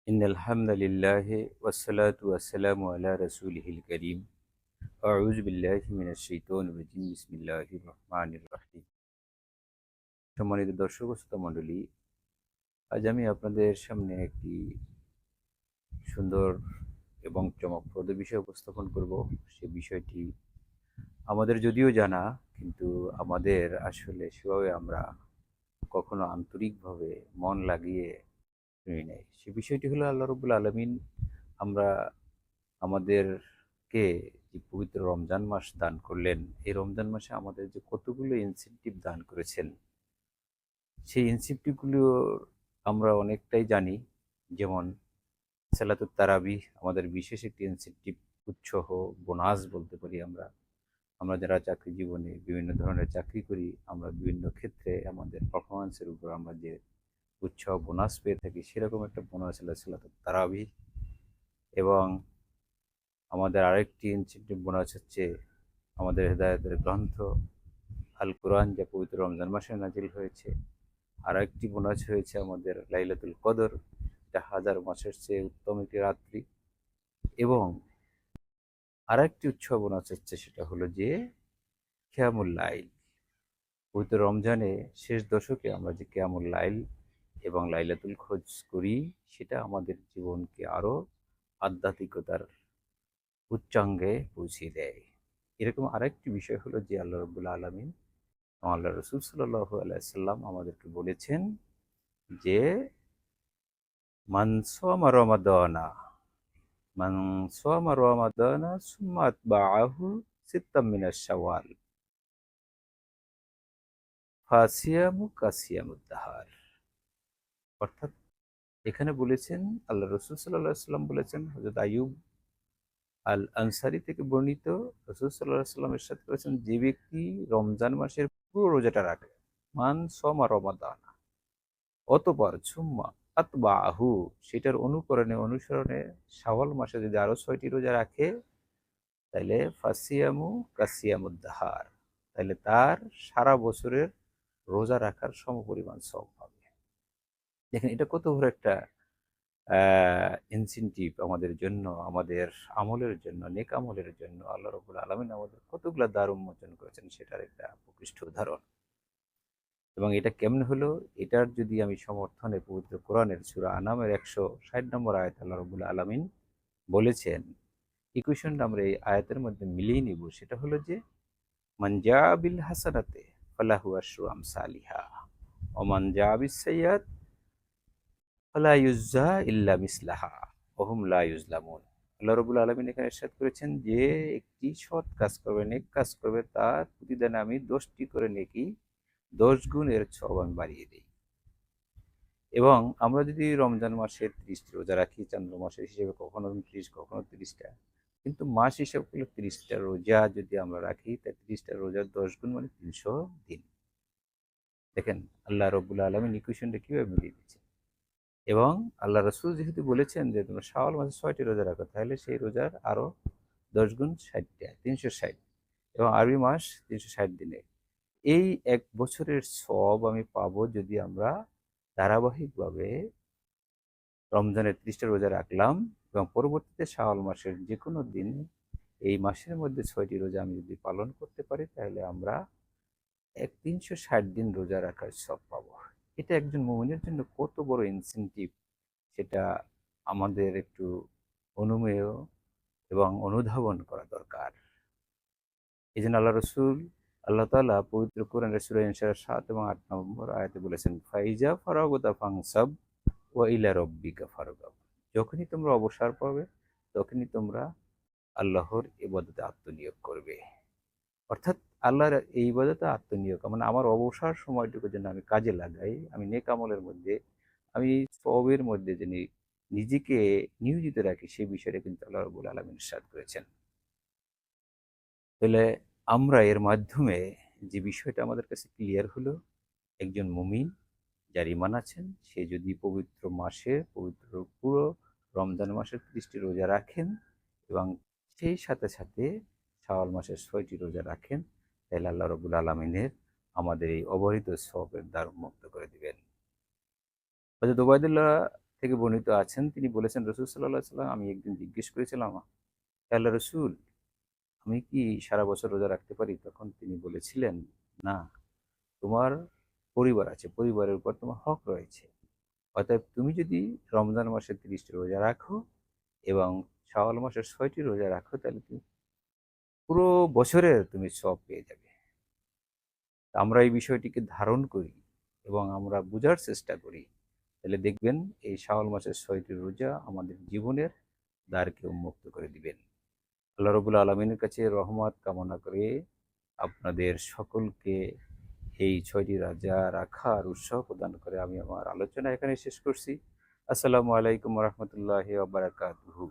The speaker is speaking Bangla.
ইন্নাল হামদালিল্লাহি ওয়াসসালাতু ওয়াসসালামু আলা রাসূলিহিল কারীম। আউযু বিল্লাহি মিনাশ শাইতানির রাজীম। বিসমিল্লাহির রহমানির রহিম। সম্মানিত দর্শক ও শ্রোতা মণ্ডলী, আজ আমি আপনাদের সামনে একটি সুন্দর এবং চমকপ্রদ বিষয় উপস্থাপন করব। সে বিষয়টি আমাদের যদিও জানা, কিন্তু আমাদের আসলে সেভাবে আমরা কখনো আন্তরিকভাবে মন লাগিয়ে শুনি নাই। সে বিষয়টি হলো আল্লাহ রাব্বুল আলামিন আমরা আমাদেরকে যে পবিত্র রমজান মাস দান করলেন, এই রমজান মাসে আমাদের যে কতগুলো ইনসেনটিভ দান করেছেন, সেই ইনসেনটিভগুলো আমরা অনেকটাই জানি। যেমন সালাতুত তারাবিহ আমাদের বিশেষ একটি ইনসেনটিভ, উৎসাহ, বোনাস বলতে পারি আমরা। আমরা যারা চাকরি জীবনে বিভিন্ন ধরনের চাকরি করি, আমরা বিভিন্ন ক্ষেত্রে আমাদের পারফরমেন্সের উপর আমরা যে উৎসাহ বোনাস পেয়ে থাকি, সেরকম একটা বোনাস হলো সালাতুত তারাবিহ। এবং আমাদের আরেকটি ইনসেনটিভ বোনাস হচ্ছে আমাদের হেদায়েতের গ্রন্থ আল কোরআন, যা পবিত্র রমজান মাসে নাজিল হয়েছে। আর একটি বোনাস হয়েছে আমাদের লাইলাতুল কদর, যা হাজার মাসের চেয়ে উত্তম একটি রাত্রি। এবং আরেকটি উৎসব বোনাস হচ্ছে, সেটা হলো যে কিয়ামুল লাইল। পবিত্র রমজানে শেষ দশকে আমরা যে কিয়ামুল লাইল এবং লাইলাতুল খোঁজ করি, সেটা আমাদের জীবনকে আরো আধ্যাত্মিকতার উচ্চাঙ্গে পৌঁছিয়ে দেয়। এরকম আরেকটি বিষয় হলো যে আল্লাহ রাব্বুল আলামিন, আল্লাহ রসুল সাল্লাল্লাহু আলাইহি সাল্লাম আমাদেরকে বলেছেন যে মান সামা রমাদানা মান সামা রমাদানা সুম্মা আতবাআহু সিত্তাম মিনাশ শাওয়াল ফাসিয়ামু কাসিয়ামুদ দাহার। অর্থাৎ এখানে বলেছেন, আল্লাহ রসুল সাল্লাল্লাহু আলাইহি সাল্লাম বলেছেন, হযরত আইয়ুব আল আনসারী থেকে বর্ণিত, রসুল সাল্লাল্লাহু আলাইহি সাল্লাম ইরশাদ করেছেন, যে ব্যক্তি রমজান মাসের পুরো রোজাটা রাখে, মান সামা রমাদানা, অতঃপর সুম্মা আতবাআহু, সেটার অনুকরণে অনুসরণে শাওয়াল মাসে যদি আরো ৬টি রোজা রাখে, তাইলে ফাসিয়ামু কাসিয়ামুদ দাহার, তাইলে তার সারা বছরের রোজা রাখার সমপরিমাণ সওয়াব পাবে। দেখেন এটা কত বড় একটা ইনসেনটিভ আমাদের জন্য, আমাদের আমলের জন্য, নেক আমলের জন্য আল্লাহ রাব্বুল আলামিন আমাদের কতগুলা দ্বার উন্মোচন করেছেন, সেটার একটা প্রকৃষ্ট উদাহরণ। এবং এটা কেমনে হলো, এটার যদি আমি সমর্থনে পবিত্র কোরআনের সূরা আনামের ১৬০ নম্বর আয়াত আল্লাহ রাব্বুল আলামিন বলেছেন, ইকুয়েশনটা আমরা এই আয়াতের মধ্যে মিলিয়ে নিব। সেটা হলো যে মান জা বিল হাসানাতে ফালাহু আশরু আমসালিহা ওয়া মান জা বিস সাইয়্যাত ফালা ইউজজা ইল্লা মিসলাহা ওয়া হুম লা ইউজলামুন। আল্লাহ রাব্বুল আলামিন এখানে ইরশাদ করেছেন যে একটি সৎ কাজ করবে, নেক কাজ করবে, তার প্রতিদানে আমি ১০টি করে নেকি, ১০ গুণ এর সওয়াব আমি বাড়িয়ে দিই। এবং আমরা যদি রমজান মাসে ৩০টি রোজা রাখি, চান্দ্র মাসের হিসেবে কখনো ৩০, কখনো ৩০টা, কিন্তু মাস হিসাব করলে ৩০টা রোজা যদি আমরা রাখি, তাই ৩০টা রোজার ১০ গুণ মানে ৩০০ দিন। দেখেন আল্লাহ রাব্বুল আলামিন ইকুয়েশনটা কিভাবে মিলিয়ে দিচ্ছেন। এবং আল্লাহ রসুল যেহেতু বলেছেন যে তোমরা শাওয়াল মাসে ৬টি রোজা রাখো, তাহলে সেই রোজার আরো ১০ গুণ ৬০টা, ৩৬০। এবং আরবি মাস ৩৬০ দিনে। এই এক বছরের সওয়াব আমি পাবো যদি আমরা ধারাবাহিকভাবে রমজানের ৩০টা রোজা রাখলাম এবং পরবর্তীতে শাওয়াল মাসের যে কোনো দিন, এই মাসের মধ্যে ৬টি রোজা আমি যদি পালন করতে পারি, তাহলে আমরা ৩৬০ দিন রোজা রাখার সওয়াব পাবো। এটা একজন মুমিনের জন্য কত বড় ইনসেনটিভ, সেটা আমাদের একটু অনুমেয় এবং অনুধাবন করা দরকার। এই জন্য আল্লাহ তাআলা পবিত্র কোরআনের সূরা ইনশিরাহ ৭ এবং ৮ নম্বর আয়াতে বলেছেন, ফাইজা ফারাগতা ফানসাব ওয়া ইলা রাব্বিকা ফারগাব। যখনই তোমরা অবসর পাবে, তখনই তোমরা আল্লাহর ইবাদতে আত্মনিয়োগ করবে। অর্থাৎ আল্লাহর এই ইবাদতে আত্মনিয়োগ মানে আমার অবসর সময়টুকু যেন আমি কাজে লাগাই, আমি নেক আমলের মধ্যে, আমি সওয়াবের মধ্যে যিনি নিজেকে নিয়োজিত রাখি, সেই বিষয়টা কিন্তু আল্লাহ রাব্বুল আলামিন ইরশাদ করেছেন। তাহলে আমরা এর মাধ্যমে যে বিষয়টা আমাদের কাছে ক্লিয়ার হলো, একজন মুমিন যার ঈমান আছেন, সে যদি পবিত্র মাসে, পবিত্র পুরো রমজান মাসের ৩০টি রোজা রাখেন এবং সেই সাথে সাথে শাওয়াল মাসের ৬টি রোজা রাখেন, তাহলে আল্লাহ রাব্বুল আলামিনের আমাদের এই অবহিত সওয়াবের দ্বার উন্মুক্ত করে দিবেন। হযরত উবাইদুল্লাহ থেকে বর্ণিত আছেন, তিনি বলেছেন রাসূল সাল্লাল্লাহু আলাইহি ওয়াসাল্লাম, আমি একদিন জিজ্ঞেস করেছিলাম, হে আল্লাহর রাসূল, আমি কি সারা বছর রোজা রাখতে পারি? তখন তিনি বলেছিলেন, না, তোমার পরিবার আছে, পরিবারের উপর তোমার হক রয়েছে। অতএব তুমি যদি রমজান মাসে ৩০টি রোজা রাখো এবং শাওয়াল মাসের ৬টি রোজা রাখো, তাহলে তুমি পুরো বছরের তুমি সওয়াব পেয়ে যাবে। আমরা এই বিষয়টিকে ধারণ করি এবং আমরা বুঝার চেষ্টা করি, তাহলে দেখবেন এই শাওয়াল মাসের ৬টি রোজা আমাদের জীবনের দ্বারকে উন্মুক্ত করে দিবেন। আল্লাহ রাব্বুল আলামিনের কাছে রহমত কামনা করে আপনাদের সকলকে এই ৬টি রোজা রাখার উৎসাহ প্রদান করে আমি আমার আলোচনা এখানে শেষ করছি। আসসালামু আলাইকুম ওয়া রাহমাতুল্লাহি ওয়া বারাকাতুহু।